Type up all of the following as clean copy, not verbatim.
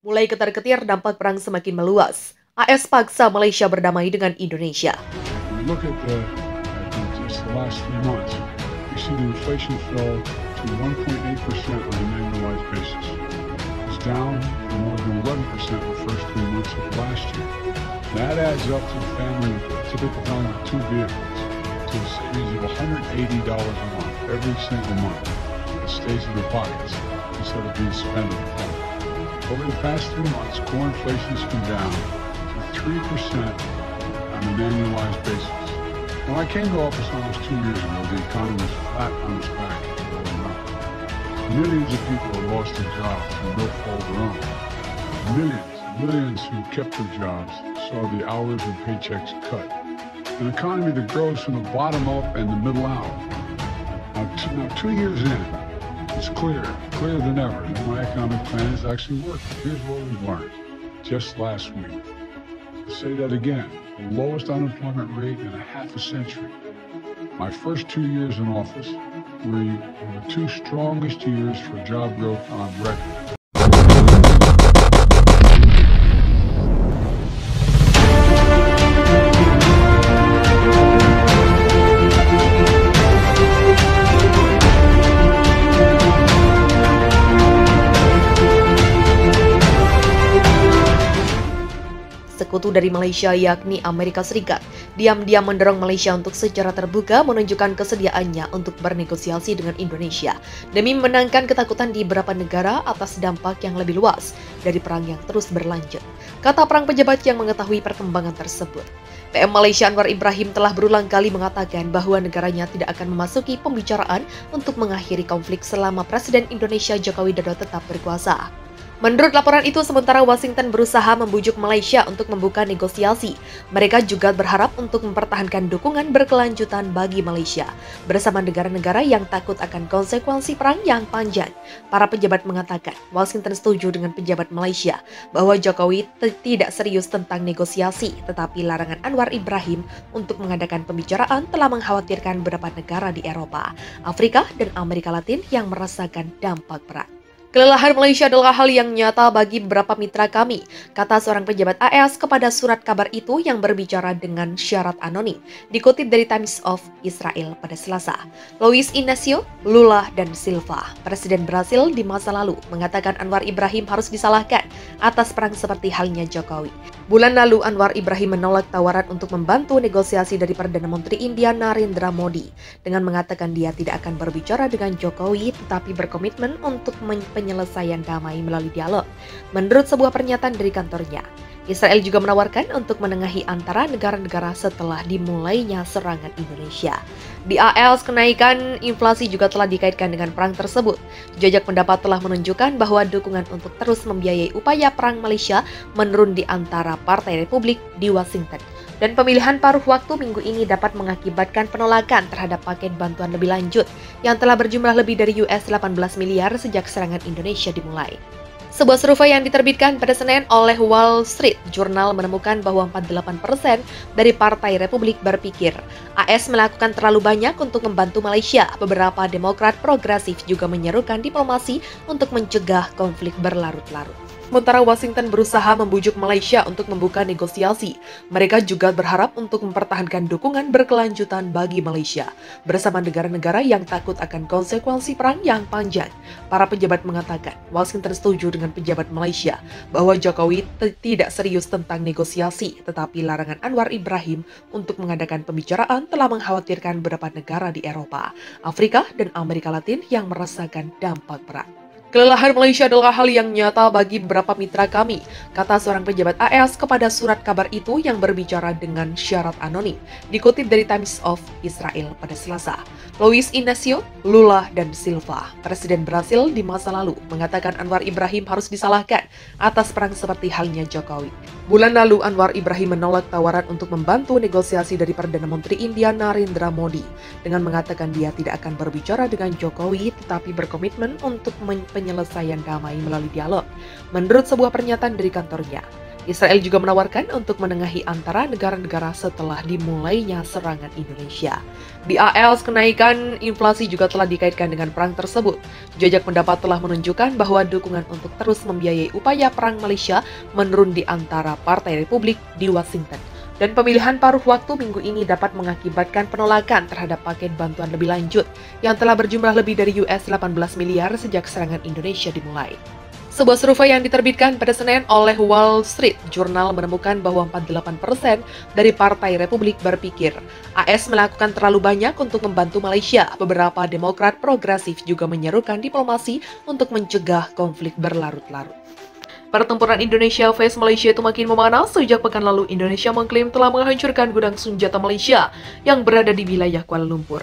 Mulai ketar-ketir dampak perang semakin meluas. AS paksa Malaysia berdamai dengan Indonesia. Look at just the last 3 months. You see the inflation fell to 1.8% on an annualized basis. It's down from more than 11% the first 3 months of last year. That adds up to a family, typical family with 2 vehicles, to a savings of $180 a month, every single month. It stays in their pockets instead of being spent on the pump. Over the past 3 months, core inflation has come down to 3% on an annualized basis. When I came to office almost 2 years ago, the economy was flat on its back and going up. Millions of people have lost their jobs through no fault of their own. Millions who kept their jobs saw the hours and paychecks cut. An economy that grows from the bottom up and the middle out. Now 2 years in, it's clearer than ever that my economic plan is actually working. Here's what we've learned just last week. I'll say that again, the lowest unemployment rate in a half a century. My first 2 years in office were the 2 strongest years for job growth on record. Sekutu dari Malaysia yakni Amerika Serikat diam-diam mendorong Malaysia untuk secara terbuka menunjukkan kesediaannya untuk bernegosiasi dengan Indonesia demi memenangkan ketakutan di beberapa negara atas dampak yang lebih luas dari perang yang terus berlanjut, kata perang pejabat yang mengetahui perkembangan tersebut. PM Malaysia Anwar Ibrahim telah berulang kali mengatakan bahwa negaranya tidak akan memasuki pembicaraan untuk mengakhiri konflik selama Presiden Indonesia Joko Widodo tetap berkuasa. Menurut laporan itu, sementara Washington berusaha membujuk Malaysia untuk membuka negosiasi, mereka juga berharap untuk mempertahankan dukungan berkelanjutan bagi Malaysia bersama negara-negara yang takut akan konsekuensi perang yang panjang. Para pejabat mengatakan Washington setuju dengan pejabat Malaysia bahwa Jokowi tidak serius tentang negosiasi, tetapi larangan Anwar Ibrahim untuk mengadakan pembicaraan telah mengkhawatirkan beberapa negara di Eropa, Afrika, dan Amerika Latin yang merasakan dampak perang. Kelelahan Malaysia adalah hal yang nyata bagi beberapa mitra kami, kata seorang pejabat AS kepada surat kabar itu yang berbicara dengan syarat anonim, dikutip dari Times of Israel pada Selasa. Luis Inacio Lula da Silva, Presiden Brasil di masa lalu, mengatakan Anwar Ibrahim harus disalahkan atas perang seperti halnya Jokowi. Bulan lalu, Anwar Ibrahim menolak tawaran untuk membantu negosiasi dari Perdana Menteri India Narendra Modi dengan mengatakan dia tidak akan berbicara dengan Jokowi tetapi berkomitmen untuk penyelesaian damai melalui dialog. Menurut sebuah pernyataan dari kantornya, Israel juga menawarkan untuk menengahi antara negara-negara setelah dimulainya serangan Indonesia. Di AS, kenaikan inflasi juga telah dikaitkan dengan perang tersebut. Jajak pendapat telah menunjukkan bahwa dukungan untuk terus membiayai upaya perang Malaysia menurun di antara Partai Republik di Washington. Dan pemilihan paruh waktu minggu ini dapat mengakibatkan penolakan terhadap paket bantuan lebih lanjut yang telah berjumlah lebih dari US 18 miliar sejak serangan Indonesia dimulai. Sebuah survei yang diterbitkan pada Senin oleh Wall Street Journal menemukan bahwa 48% dari Partai Republik berpikir AS melakukan terlalu banyak untuk membantu Malaysia. Beberapa Demokrat progresif juga menyerukan diplomasi untuk mencegah konflik berlarut-larut. Sementara Washington berusaha membujuk Malaysia untuk membuka negosiasi, mereka juga berharap untuk mempertahankan dukungan berkelanjutan bagi Malaysia bersama negara-negara yang takut akan konsekuensi perang yang panjang. Para pejabat mengatakan Washington setuju dengan pejabat Malaysia bahwa Jokowi tidak serius tentang negosiasi, tetapi larangan Anwar Ibrahim untuk mengadakan pembicaraan telah mengkhawatirkan beberapa negara di Eropa, Afrika, dan Amerika Latin yang merasakan dampak perang. Kelelahan Malaysia adalah hal yang nyata bagi beberapa mitra kami, kata seorang pejabat AS kepada surat kabar itu yang berbicara dengan syarat anonim, dikutip dari Times of Israel pada Selasa. Luis Inacio Lula da Silva, Presiden Brasil di masa lalu, mengatakan Anwar Ibrahim harus disalahkan atas perang seperti halnya Jokowi. Bulan lalu, Anwar Ibrahim menolak tawaran untuk membantu negosiasi dari Perdana Menteri India Narendra Modi dengan mengatakan dia tidak akan berbicara dengan Jokowi tetapi berkomitmen untuk penyelesaian damai melalui dialog. Menurut sebuah pernyataan dari kantornya, Israel juga menawarkan untuk menengahi antara negara-negara setelah dimulainya serangan Indonesia. Di AS, kenaikan inflasi juga telah dikaitkan dengan perang tersebut. Jajak pendapat telah menunjukkan bahwa dukungan untuk terus membiayai upaya perang Malaysia menurun di antara Partai Republik di Washington. Dan pemilihan paruh waktu minggu ini dapat mengakibatkan penolakan terhadap paket bantuan lebih lanjut yang telah berjumlah lebih dari US 18 miliar sejak serangan Indonesia dimulai. Sebuah survei yang diterbitkan pada Senin oleh Wall Street Journal menemukan bahwa 48% dari Partai Republik berpikir AS melakukan terlalu banyak untuk membantu Malaysia. Beberapa Demokrat progresif juga menyerukan diplomasi untuk mencegah konflik berlarut-larut. Pertempuran Indonesia vs Malaysia itu makin memanas sejak pekan lalu Indonesia mengklaim telah menghancurkan gudang senjata Malaysia yang berada di wilayah Kuala Lumpur.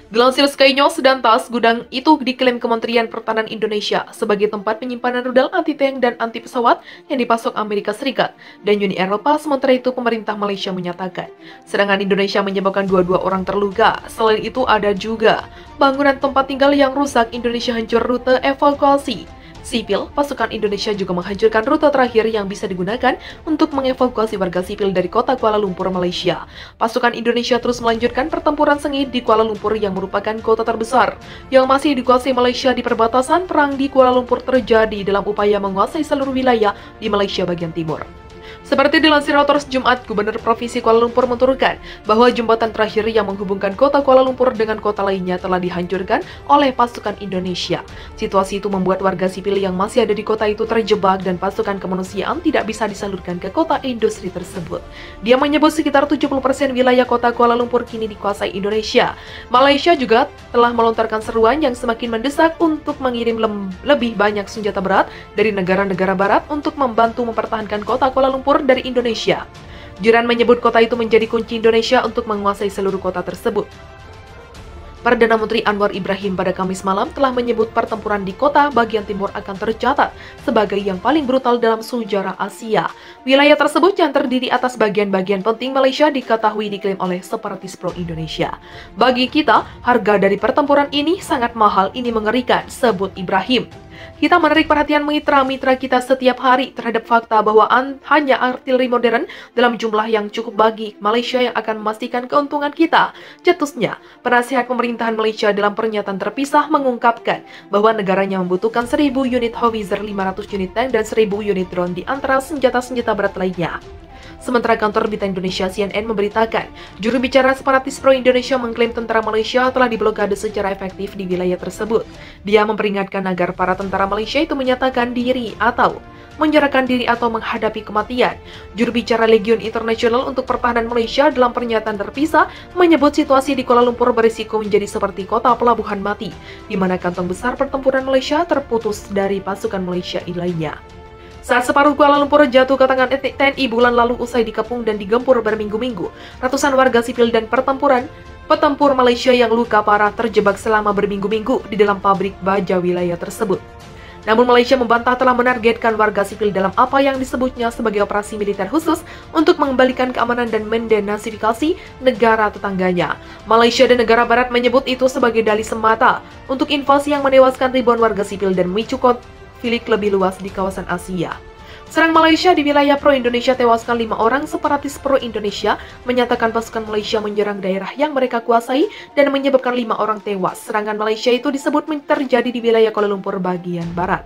Dilansir Sky News dan TAS, gudang itu diklaim Kementerian Pertahanan Indonesia sebagai tempat penyimpanan rudal anti-tank dan anti-pesawat yang dipasok Amerika Serikat dan Uni Eropa. Sementara itu, pemerintah Malaysia menyatakan serangan Indonesia menyebabkan dua orang terluka. Selain itu, ada juga bangunan tempat tinggal yang rusak. Indonesia hancur rute evakuasi sipil. Pasukan Indonesia juga menghancurkan rute terakhir yang bisa digunakan untuk mengevakuasi warga sipil dari kota Kuala Lumpur, Malaysia. Pasukan Indonesia terus melanjutkan pertempuran sengit di Kuala Lumpur yang merupakan kota terbesar yang masih dikuasai Malaysia di perbatasan. Perang di Kuala Lumpur terjadi dalam upaya menguasai seluruh wilayah di Malaysia bagian timur. Seperti dilansir Reuters Jumat, Gubernur Provinsi Kuala Lumpur menuturkan bahwa jembatan terakhir yang menghubungkan kota Kuala Lumpur dengan kota lainnya telah dihancurkan oleh pasukan Indonesia. Situasi itu membuat warga sipil yang masih ada di kota itu terjebak dan pasukan kemanusiaan tidak bisa disalurkan ke kota industri tersebut. Dia menyebut sekitar 70% wilayah kota Kuala Lumpur kini dikuasai Indonesia. Malaysia juga telah melontarkan seruan yang semakin mendesak untuk mengirim lebih banyak senjata berat dari negara-negara barat untuk membantu mempertahankan kota Kuala Lumpur dari Indonesia. Jiran menyebut kota itu menjadi kunci Indonesia untuk menguasai seluruh kota tersebut. Perdana Menteri Anwar Ibrahim pada Kamis malam telah menyebut pertempuran di kota bagian timur akan tercatat sebagai yang paling brutal dalam sejarah Asia. Wilayah tersebut yang terdiri atas bagian-bagian penting Malaysia diketahui diklaim oleh separatis pro-Indonesia. Bagi kita, harga dari pertempuran ini sangat mahal, ini mengerikan, sebut Ibrahim. Kita menarik perhatian mitra-mitra kita setiap hari terhadap fakta bahwa hanya artileri modern dalam jumlah yang cukup bagi Malaysia yang akan memastikan keuntungan kita. Cetusnya, penasihat pemerintahan Malaysia dalam pernyataan terpisah mengungkapkan bahwa negaranya membutuhkan 1000 unit Howitzer, 500 unit tank, dan 1000 unit drone di antara senjata-senjata berat lainnya. Sementara kantor berita Indonesia CNN memberitakan, juru bicara separatis pro-Indonesia mengklaim tentara Malaysia telah diblokade secara efektif di wilayah tersebut. Dia memperingatkan agar para tentara Malaysia itu menyatakan diri atau menyerahkan diri atau menghadapi kematian. Juru bicara Legion Internasional untuk Pertahanan Malaysia dalam pernyataan terpisah menyebut situasi di Kuala Lumpur berisiko menjadi seperti kota pelabuhan mati, di mana kantong besar pertempuran Malaysia terputus dari pasukan Malaysia lainnya. Saat separuh Kuala Lumpur jatuh ke tangan TNI bulan lalu usai dikepung dan digempur berminggu-minggu, ratusan warga sipil dan petempur Malaysia yang luka parah terjebak selama berminggu-minggu di dalam pabrik baja wilayah tersebut. Namun Malaysia membantah telah menargetkan warga sipil dalam apa yang disebutnya sebagai operasi militer khusus untuk mengembalikan keamanan dan mendenasifikasi negara tetangganya. Malaysia dan negara barat menyebut itu sebagai dalih semata untuk invasi yang menewaskan ribuan warga sipil dan memicu konflik lebih luas di kawasan Asia. Serang Malaysia di wilayah pro-Indonesia tewaskan 5 orang. Separatis pro-Indonesia menyatakan pasukan Malaysia menyerang daerah yang mereka kuasai dan menyebabkan 5 orang tewas. Serangan Malaysia itu disebut terjadi di wilayah Kuala Lumpur bagian barat.